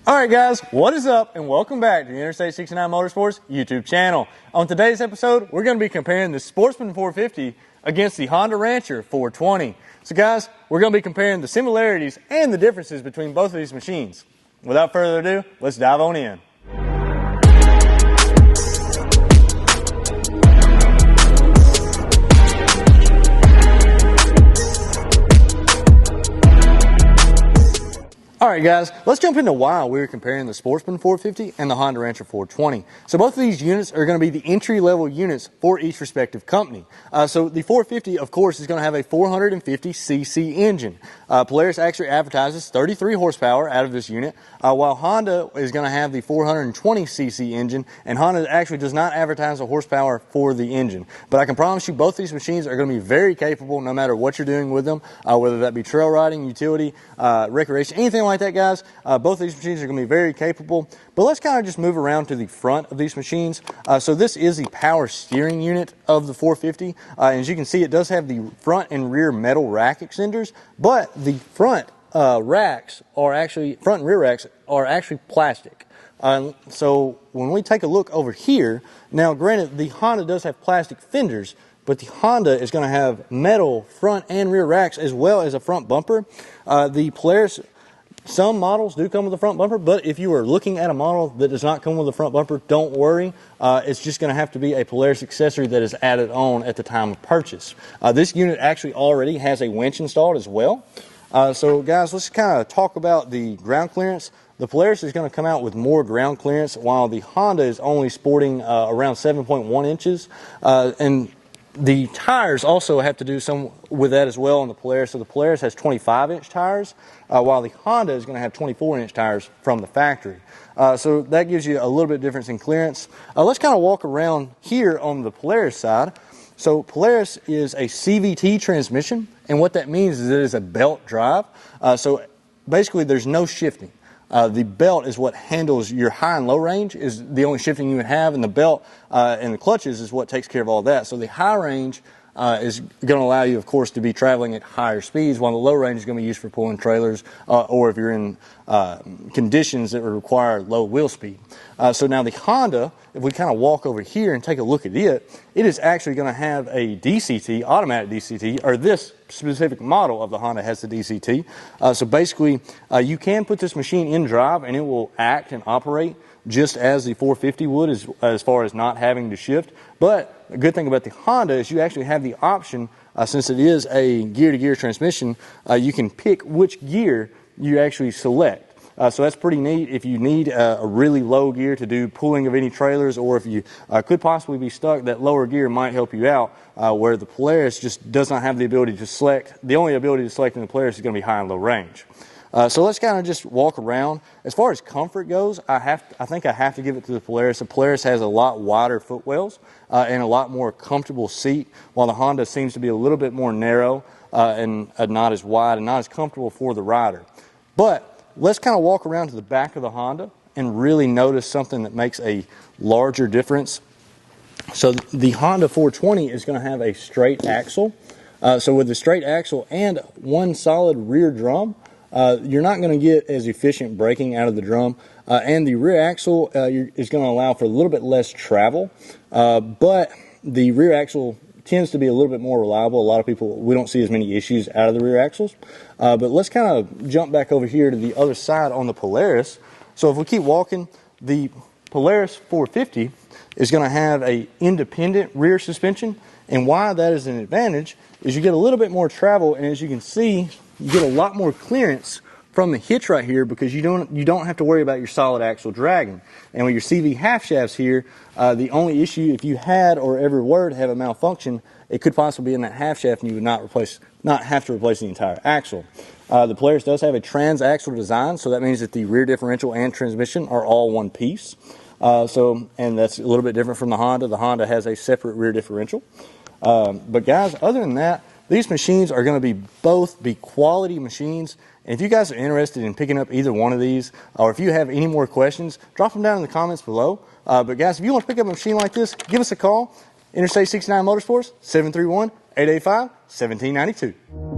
Alright guys, what is up and welcome back to the Interstate 69 Motorsports YouTube channel. On today's episode, we're going to be comparing the Sportsman 450 against the Honda Rancher 420. So guys, we're going to be comparing the similarities and the differences between both of these machines. Without further ado, let's dive on in. Alright guys, let's jump into why we're comparing the Sportsman 450 and the Honda Rancher 420. So both of these units are going to be the entry-level units for each respective company. So the 450, of course, is going to have a 450cc engine. Polaris actually advertises 33 horsepower out of this unit, while Honda is going to have the 420cc engine, and Honda actually does not advertise a horsepower for the engine. But I can promise you both these machines are going to be very capable no matter what you're doing with them, whether that be trail riding, utility, recreation, anything like that, guys. Both of these machines are going to be very capable. But let's kind of just move around to the front of these machines. So this is the power steering unit of the 450. As you can see, it does have the front and rear metal rack extenders, but the front and rear racks are actually plastic. So when we take a look over here, now granted the Honda does have plastic fenders, but the Honda is going to have metal front and rear racks as well as a front bumper. The Polaris, some models do come with a front bumper, but if you are looking at a model that does not come with a front bumper, don't worry. It's just going to have to be a Polaris accessory that is added on at the time of purchase. This unit actually already has a winch installed as well. So guys, let's kind of talk about the ground clearance. The Polaris is going to come out with more ground clearance, while the Honda is only sporting around 7.1 inches. And the tires also have to do some with that as well on the Polaris. So the Polaris has 25-inch tires, while the Honda is going to have 24-inch tires from the factory. So that gives you a little bit difference in clearance. Let's kind of walk around here on the Polaris side. So Polaris is a CVT transmission, and what that means is it is a belt drive. So basically there's no shifting. The belt is what handles your high and low range, is the only shifting you would have, and the belt and the clutches is what takes care of all that. So the high range is going to allow you, of course, to be traveling at higher speeds, while the low range is going to be used for pulling trailers or if you're in conditions that require low wheel speed. So now the Honda, if we kind of walk over here and take a look at it, it is actually going to have a DCT, automatic DCT, or this specific model of the Honda has the DCT. So basically, you can put this machine in drive and it will act and operate just as the 450 would as far as not having to shift. But the good thing about the Honda is you actually have the option, since it is a gear-to-gear transmission, you can pick which gear you actually select. So that's pretty neat if you need a really low gear to do pulling of any trailers, or if you could possibly be stuck, that lower gear might help you out, where the Polaris just does not have the ability to select. The only ability to select in the Polaris is going to be high and low range. So let's kind of just walk around. As far as comfort goes, I think I have to give it to the Polaris. The Polaris has a lot wider footwells and a lot more comfortable seat, while the Honda seems to be a little bit more narrow and not as wide and not as comfortable for the rider. But let's kind of walk around to the back of the Honda and really notice something that makes a larger difference. So the Honda 420 is going to have a straight axle. So with the straight axle and one solid rear drum, you're not going to get as efficient braking out of the drum, and the rear axle is going to allow for a little bit less travel, but the rear axle tends to be a little bit more reliable. A lot of people, we don't see as many issues out of the rear axles. But let's kind of jump back over here to the other side on the Polaris. So if we keep walking, the Polaris 450 is going to have a independent rear suspension, and why that is an advantage is you get a little bit more travel, and as you can see, you get a lot more clearance from the hitch right here, because you don't have to worry about your solid axle dragging. And with your CV half shafts here, the only issue, if you had or ever were to have a malfunction, it could possibly be in that half shaft and you would not have to replace the entire axle. The Polaris does have a transaxle design, so that means that the rear differential and transmission are all one piece. And that's a little bit different from the Honda. The Honda has a separate rear differential. But guys, other than that, these machines are going to be both quality machines. And if you guys are interested in picking up either one of these, or if you have any more questions, drop them down in the comments below. But guys, if you want to pick up a machine like this, give us a call. Interstate 69 Motorsports, 731-885-1792.